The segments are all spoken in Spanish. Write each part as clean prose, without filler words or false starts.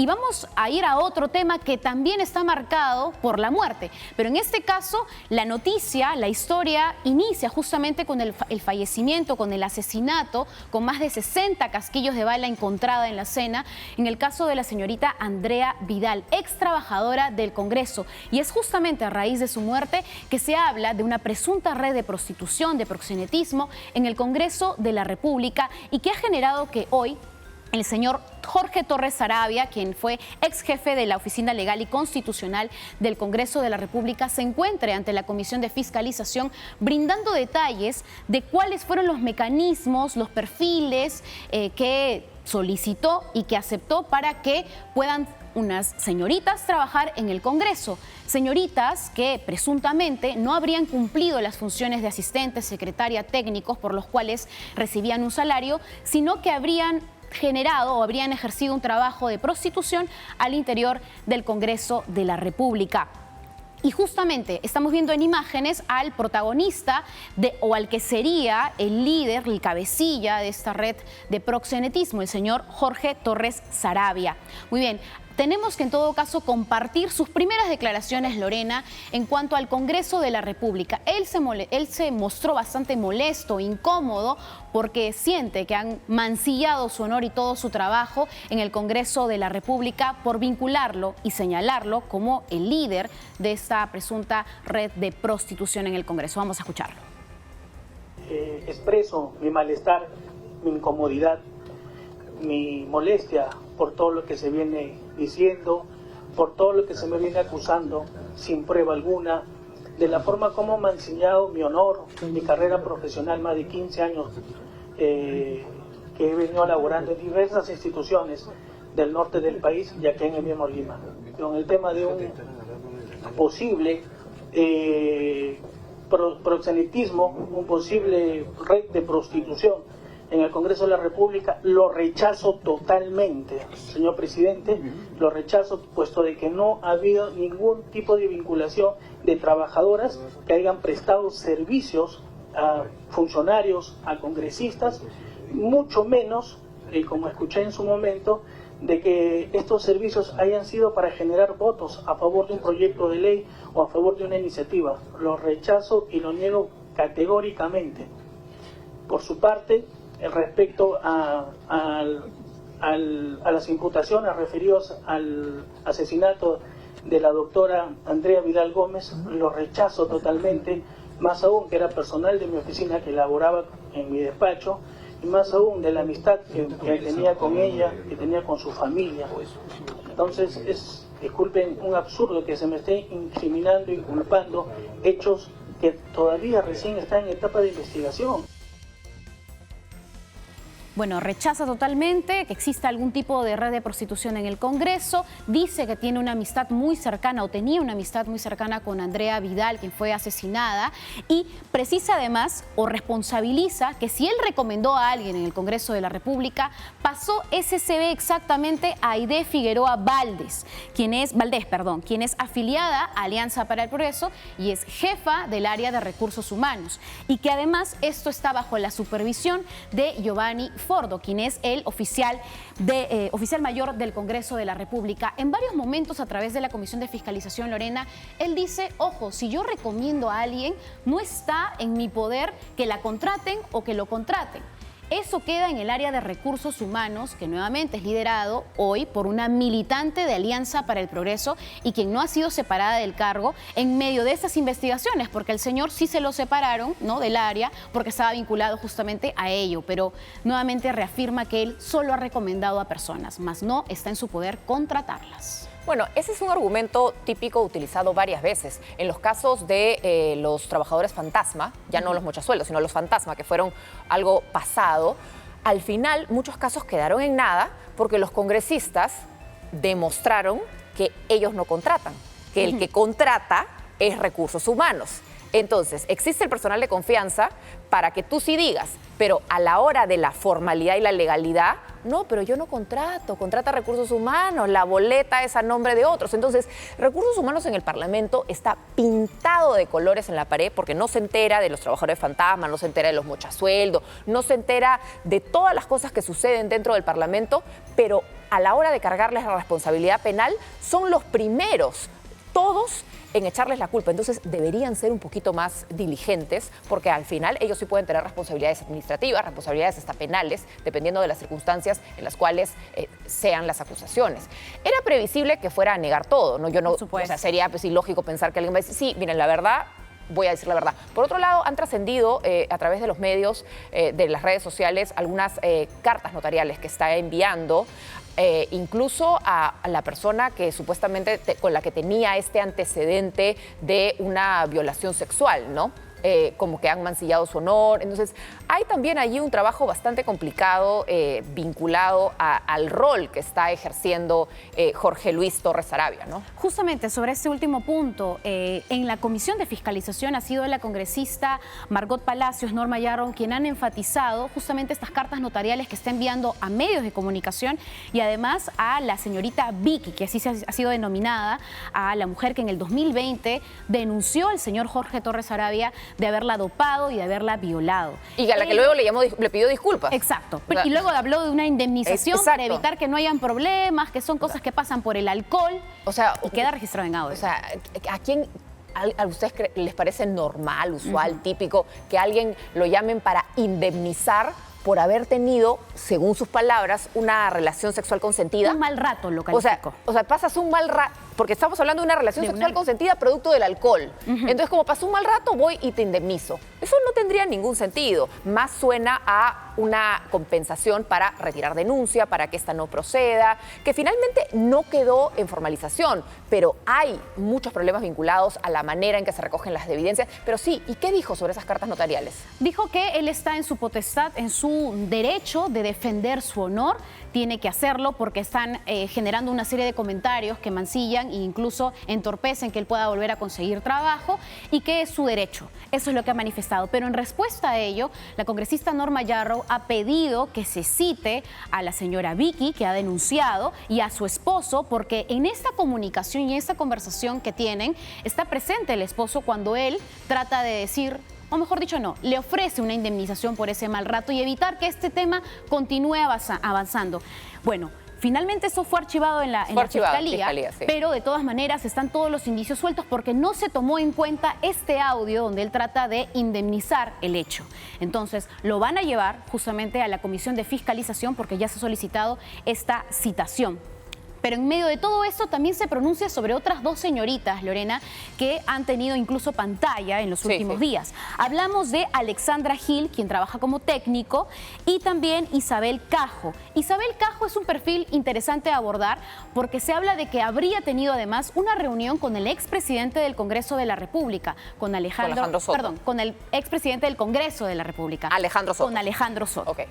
Y vamos a ir a otro tema que también está marcado por la muerte. Pero en este caso, la noticia, la historia, inicia justamente con el fallecimiento, con el asesinato, con más de 60 casquillos de bala encontrada en la cena, en el caso de la señorita Andrea Vidal, ex trabajadora del Congreso. Y es justamente a raíz de su muerte que se habla de una presunta red de prostitución, de proxenetismo en el Congreso de la República y que ha generado que hoy el señor Jorge Torres Saravia, quien fue ex jefe de la Oficina Legal y Constitucional del Congreso de la República, se encuentre ante la Comisión de Fiscalización brindando detalles de cuáles fueron los mecanismos, los perfiles que solicitó y que aceptó para que puedan unas señoritas trabajar en el Congreso. Señoritas que presuntamente no habrían cumplido las funciones de asistentes, secretaria, técnicos por los cuales recibían un salario, sino que habrían generado o habrían ejercido un trabajo de prostitución al interior del Congreso de la República. Y justamente estamos viendo en imágenes al protagonista o al que sería el líder, el cabecilla de esta red de proxenetismo, el señor Jorge Torres Saravia. Muy bien. Tenemos que en todo caso compartir sus primeras declaraciones, Lorena, en cuanto al Congreso de la República. Él se mostró bastante molesto, incómodo, porque siente que han mancillado su honor y todo su trabajo en el Congreso de la República por vincularlo y señalarlo como el líder de esta presunta red de prostitución en el Congreso. Vamos a escucharlo. Expreso mi malestar, mi incomodidad, mi molestia por todo lo que se viene diciendo, por todo lo que se me viene acusando sin prueba alguna, de la forma como han mancillado mi honor, mi carrera profesional, más de 15 años que he venido elaborando en diversas instituciones del norte del país y aquí en el mismo Lima, con el tema de un posible proxenetismo, un posible red de prostitución en el Congreso de la República. Lo rechazo totalmente, señor presidente, lo rechazo, puesto de que no ha habido ningún tipo de vinculación de trabajadoras que hayan prestado servicios a funcionarios, a congresistas, mucho menos, como escuché en su momento, de que estos servicios hayan sido para generar votos a favor de un proyecto de ley o a favor de una iniciativa. Lo rechazo y lo niego categóricamente. Por su parte, respecto a las imputaciones referidas al asesinato de la doctora Andrea Vidal Gómez, lo rechazo totalmente, más aún que era personal de mi oficina que laboraba en mi despacho, y más aún de la amistad que tenía con ella, que tenía con su familia. Entonces es, disculpen, un absurdo que se me esté incriminando y culpando hechos que todavía recién están en etapa de investigación. Bueno, rechaza totalmente que exista algún tipo de red de prostitución en el Congreso, dice que tiene una amistad muy cercana o tenía una amistad muy cercana con Andrea Vidal, quien fue asesinada, y precisa además o responsabiliza que si él recomendó a alguien en el Congreso de la República, pasó ese CV exactamente a Aide Figueroa Valdés, quien es afiliada a Alianza para el Progreso y es jefa del área de recursos humanos, y que además esto está bajo la supervisión de Giovanni Fordo, quien es el oficial mayor del Congreso de la República. En varios momentos a través de la Comisión de Fiscalización, Lorena, él dice, ojo, si yo recomiendo a alguien, no está en mi poder que la contraten o que lo contraten. Eso queda en el área de recursos humanos, que nuevamente es liderado hoy por una militante de Alianza para el Progreso y quien no ha sido separada del cargo en medio de estas investigaciones, porque el señor sí se lo separaron, ¿no?, del área porque estaba vinculado justamente a ello, pero nuevamente reafirma que él solo ha recomendado a personas, más no está en su poder contratarlas. Bueno, ese es un argumento típico utilizado varias veces. En los casos de los trabajadores fantasma, ya no los mochasueldos, sino los fantasma, que fueron algo pasado, al final muchos casos quedaron en nada porque los congresistas demostraron que ellos no contratan, que el que contrata es recursos humanos. Entonces, existe el personal de confianza para que tú sí digas, pero a la hora de la formalidad y la legalidad, no, pero yo no contrata Recursos Humanos, la boleta es a nombre de otros. Entonces, Recursos Humanos en el Parlamento está pintado de colores en la pared porque no se entera de los trabajadores fantasma, no se entera de los mochasueldos, no se entera de todas las cosas que suceden dentro del Parlamento, pero a la hora de cargarles la responsabilidad penal, son los primeros, todos, en echarles la culpa. Entonces deberían ser un poquito más diligentes porque al final ellos sí pueden tener responsabilidades administrativas, responsabilidades hasta penales, dependiendo de las circunstancias en las cuales sean las acusaciones. Era previsible que fuera a negar todo, ¿no? Yo no, o sea, sería pues, ilógico pensar que alguien va a decir, sí, miren, la verdad, voy a decir la verdad. Por otro lado, han trascendido a través de los medios, de las redes sociales, algunas cartas notariales que está enviando incluso a la persona que supuestamente con la que tenía este antecedente de una violación sexual, ¿no? Como que han mancillado su honor. Entonces, hay también allí un trabajo bastante complicado vinculado al rol que está ejerciendo Jorge Luis Torres Saravia, ¿no? Justamente sobre este último punto, en la Comisión de Fiscalización ha sido la congresista Margot Palacios, Norma Yarro, quien han enfatizado justamente estas cartas notariales que está enviando a medios de comunicación y además a la señorita Vicky, que así ha sido denominada, a la mujer que en el 2020 denunció al señor Jorge Torres Saravia de haberla dopado y de haberla violado. Y a la que luego le pidió disculpas. Exacto. O sea, y luego habló de una indemnización exacto, para evitar que no hayan problemas, que son cosas que pasan por el alcohol, o sea, y queda registrado en audio. O sea, ¿a quién... ¿A ustedes les parece normal, usual, típico, que a alguien lo llamen para indemnizar por haber tenido, según sus palabras, una relación sexual consentida? Un mal rato lo calificó. O sea, pasas un mal rato, porque estamos hablando de una relación sexual consentida producto del alcohol. Entonces, como pasó un mal rato, voy y te indemnizo. Eso no tendría ningún sentido. Más suena a una compensación para retirar denuncia, para que esta no proceda, que finalmente no quedó en formalización, pero hay muchos problemas vinculados a la manera en que se recogen las evidencias. Pero sí, ¿y qué dijo sobre esas cartas notariales? Dijo que él está en su potestad, en su derecho de defender su honor, tiene que hacerlo porque están generando una serie de comentarios que mancillan e incluso entorpecen que él pueda volver a conseguir trabajo y que es su derecho. Eso es lo que ha manifestado. Pero en respuesta a ello, la congresista Norma Yarro ha pedido que se cite a la señora Vicky, que ha denunciado, y a su esposo, porque en esta comunicación y en esta conversación que tienen, está presente el esposo cuando él trata de decir, o mejor dicho no, le ofrece una indemnización por ese mal rato y evitar que este tema continúe avanzando. Bueno, finalmente eso fue archivado en la fiscalía, sí. Pero de todas maneras están todos los indicios sueltos porque no se tomó en cuenta este audio donde él trata de indemnizar el hecho. Entonces, lo van a llevar justamente a la Comisión de Fiscalización porque ya se ha solicitado esta citación. Pero en medio de todo esto también se pronuncia sobre otras dos señoritas, Lorena, que han tenido incluso pantalla en los últimos días. Hablamos de Alexandra Gil, quien trabaja como técnico, y también Isabel Cajo. Isabel Cajo es un perfil interesante a abordar porque se habla de que habría tenido además una reunión con el expresidente del Congreso de la República, con el expresidente del Congreso de la República. Alejandro Soto. Con Alejandro Soto. Okay.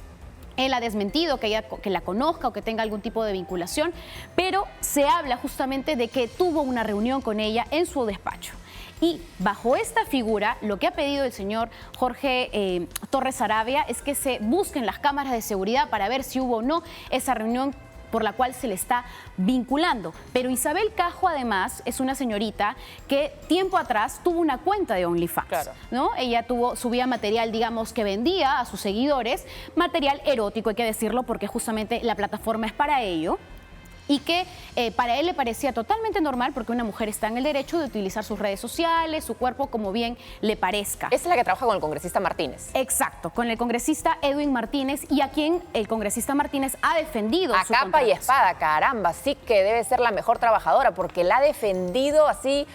Él ha desmentido que la conozca o que tenga algún tipo de vinculación, pero se habla justamente de que tuvo una reunión con ella en su despacho. Y bajo esta figura, lo que ha pedido el señor Jorge Torres Saravia es que se busquen las cámaras de seguridad para ver si hubo o no esa reunión por la cual se le está vinculando. Pero Isabel Cajo, además, es una señorita que tiempo atrás tuvo una cuenta de OnlyFans, claro, ¿no? Ella subía material, digamos, que vendía a sus seguidores, material erótico, hay que decirlo, porque justamente la plataforma es para ello. Y que para él le parecía totalmente normal porque una mujer está en el derecho de utilizar sus redes sociales, su cuerpo, como bien le parezca. Esa es la que trabaja con el congresista Martínez. Exacto, con el congresista Edwin Martínez, y a quien el congresista Martínez ha defendido a capa y espada, caramba, sí que debe ser la mejor trabajadora porque la ha defendido así.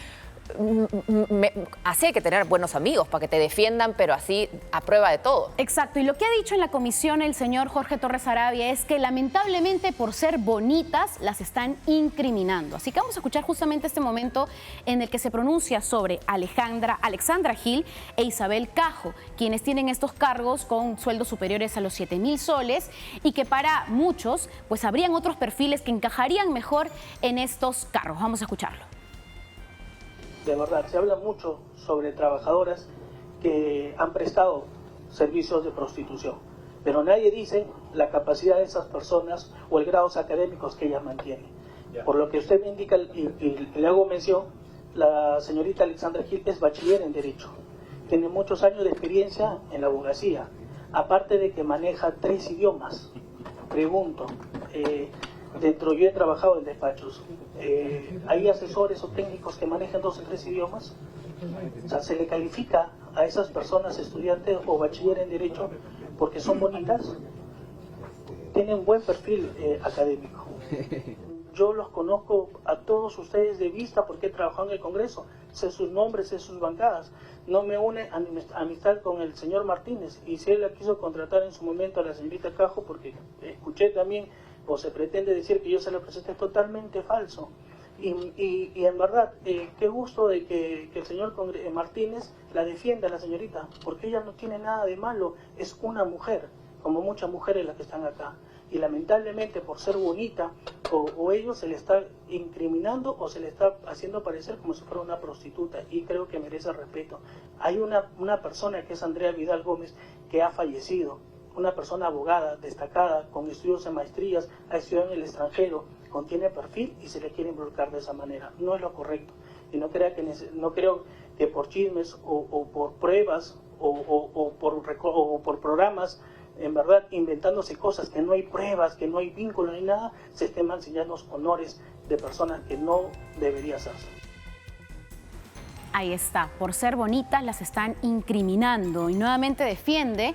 Así hay que tener buenos amigos para que te defiendan, pero así a prueba de todo. Exacto, y lo que ha dicho en la comisión el señor Jorge Torres Saravia es que lamentablemente por ser bonitas las están incriminando. Así que vamos a escuchar justamente este momento en el que se pronuncia sobre Alexandra Gil e Isabel Cajo, quienes tienen estos cargos con sueldos superiores a los 7.000 soles y que para muchos pues habrían otros perfiles que encajarían mejor en estos cargos. Vamos a escucharlo. de verdad, se habla mucho sobre trabajadoras que han prestado servicios de prostitución, pero nadie dice la capacidad de esas personas o el grados académicos que ellas mantienen. Por lo que usted me indica y le hago mención, la señorita Alexandra Gil es bachiller en Derecho, tiene muchos años de experiencia en la abogacía, aparte de que maneja 3 idiomas. Pregunto, yo he trabajado en despachos, ¿hay asesores o técnicos que manejan 2 o 3 idiomas? O sea, ¿se le califica a esas personas, estudiantes o bachiller en Derecho, porque son bonitas? Tienen buen perfil académico. Yo los conozco a todos ustedes de vista porque he trabajado en el Congreso, sé sus nombres, sé sus bancadas. No me une amistad con el señor Martínez, y si él la quiso contratar en su momento a la señorita Cajo, porque escuché también, o se pretende decir que yo se la presenté, es totalmente falso. Y en verdad, qué gusto de que el señor Martínez la defienda a la señorita, porque ella no tiene nada de malo, es una mujer, como muchas mujeres las que están acá. Y lamentablemente por ser bonita, o ellos se le está incriminando o se le está haciendo parecer como si fuera una prostituta, y creo que merece respeto. Hay una persona que es Andrea Vidal Gómez que ha fallecido, una persona abogada, destacada, con estudios en maestrías, ha estudiado en el extranjero, contiene perfil y se le quiere involucrar de esa manera. No es lo correcto. Y no creo que por chismes o por pruebas o por programas, en verdad, inventándose cosas que no hay pruebas, que no hay vínculo ni nada, se estén mancillando los honores de personas que no debería hacerse. Ahí está, por ser bonitas las están incriminando, y nuevamente defiende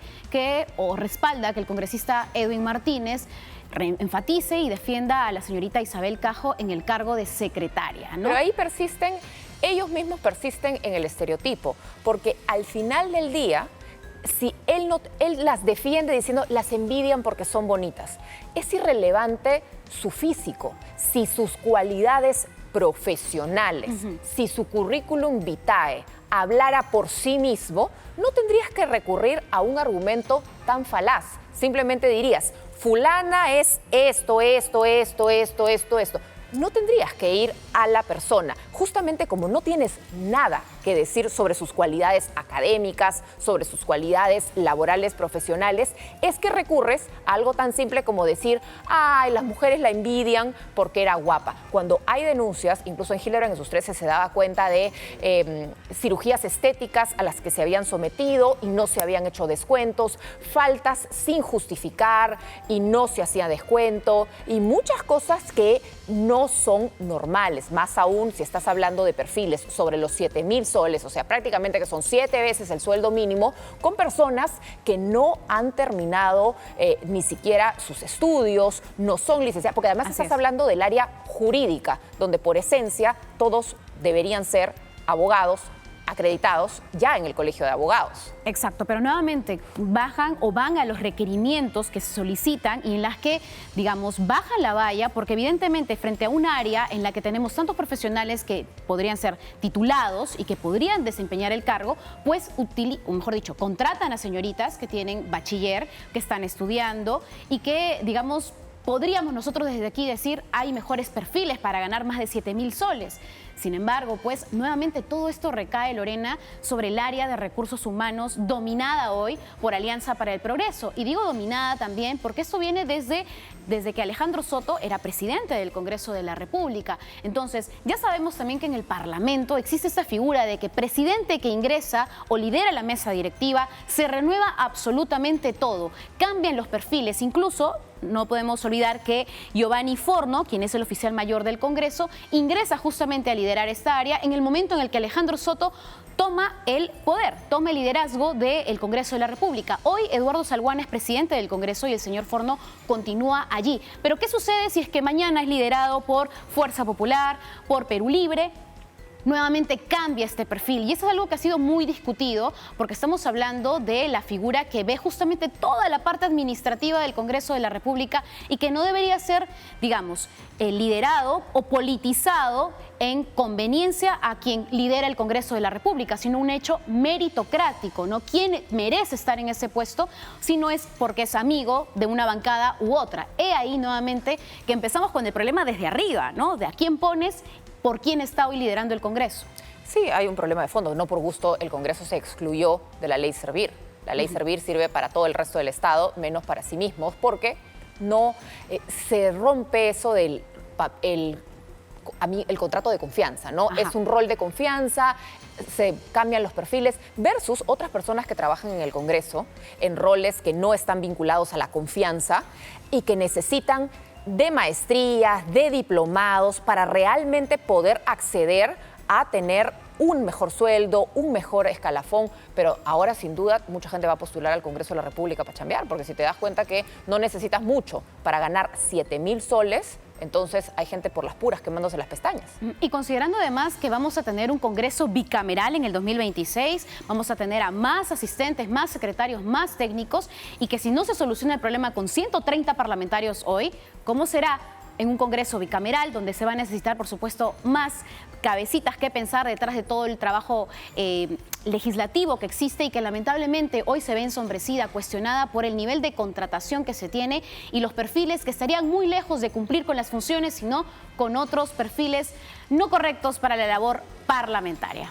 o respalda que el congresista Edwin Martínez enfatice y defienda a la señorita Isabel Cajo en el cargo de secretaria, ¿no? Pero ahí ellos mismos persisten en el estereotipo, porque al final del día, si él las defiende diciendo las envidian porque son bonitas, es irrelevante su físico, si sus cualidades profesionales, si su currículum vitae hablara por sí mismo, no tendrías que recurrir a un argumento tan falaz. Simplemente dirías, fulana es esto. No tendrías que ir a la persona, justamente como no tienes nada que decir sobre sus cualidades académicas, sobre sus cualidades laborales, profesionales, es que recurres a algo tan simple como decir, ay, las mujeres la envidian porque era guapa. Cuando hay denuncias, incluso en Hildebrand en sus 13 se daba cuenta de cirugías estéticas a las que se habían sometido y no se habían hecho descuentos, faltas sin justificar y no se hacía descuento, y muchas cosas que no son normales, más aún si estás hablando de perfiles sobre los 7,000 soles, o sea, prácticamente que son 7 veces el sueldo mínimo, con personas que no han terminado ni siquiera sus estudios, no son licenciadas, porque además estás hablando del área jurídica, donde por esencia todos deberían ser abogados acreditados ya en el Colegio de Abogados. Exacto, pero nuevamente van a los requerimientos que se solicitan y en las que, digamos, bajan la valla, porque evidentemente frente a un área en la que tenemos tantos profesionales que podrían ser titulados y que podrían desempeñar el cargo, pues contratan a señoritas que tienen bachiller, que están estudiando y que, digamos, podríamos nosotros desde aquí decir hay mejores perfiles para ganar más de 7,000 soles. Sin embargo, pues nuevamente todo esto recae, Lorena, sobre el área de recursos humanos dominada hoy por Alianza para el Progreso. Y digo dominada también porque esto viene desde que Alejandro Soto era presidente del Congreso de la República. Entonces, ya sabemos también que en el Parlamento existe esta figura de que presidente que ingresa o lidera la mesa directiva, se renueva absolutamente todo, cambian los perfiles, incluso no podemos olvidar que Giovanni Forno, quien es el oficial mayor del Congreso, ingresa justamente a liderar esta área en el momento en el que Alejandro Soto toma el poder, toma el liderazgo del Congreso de la República. Hoy Eduardo Salguán es presidente del Congreso y el señor Forno continúa allí. Pero ¿qué sucede si es que mañana es liderado por Fuerza Popular, por Perú Libre? Nuevamente cambia este perfil, y eso es algo que ha sido muy discutido porque estamos hablando de la figura que ve justamente toda la parte administrativa del Congreso de la República y que no debería ser, digamos, liderado o politizado en conveniencia a quien lidera el Congreso de la República, sino un hecho meritocrático, ¿no? Quien merece estar en ese puesto, si no es porque es amigo de una bancada u otra. He ahí nuevamente que empezamos con el problema desde arriba, ¿no? De a quién pones, por quién está hoy liderando el Congreso. Sí, hay un problema de fondo. No por gusto el Congreso se excluyó de la ley Servir. La ley Servir sirve para todo el resto del Estado, menos para sí mismos, porque no se rompe eso del el contrato de confianza, ¿no? Ajá. Es un rol de confianza, se cambian los perfiles versus otras personas que trabajan en el Congreso en roles que no están vinculados a la confianza y que necesitan de maestrías, de diplomados para realmente poder acceder a tener un mejor sueldo, un mejor escalafón, pero ahora sin duda mucha gente va a postular al Congreso de la República para chambear, porque si te das cuenta que no necesitas mucho para ganar 7,000 soles, entonces hay gente por las puras quemándose las pestañas. Y considerando además que vamos a tener un Congreso bicameral en el 2026, vamos a tener a más asistentes, más secretarios, más técnicos, y que si no se soluciona el problema con 130 parlamentarios hoy, ¿cómo será en un Congreso bicameral donde se va a necesitar, por supuesto, más cabecitas que pensar detrás de todo el trabajo legislativo que existe y que lamentablemente hoy se ve ensombrecida, cuestionada por el nivel de contratación que se tiene y los perfiles que estarían muy lejos de cumplir con las funciones, sino con otros perfiles no correctos para la labor parlamentaria?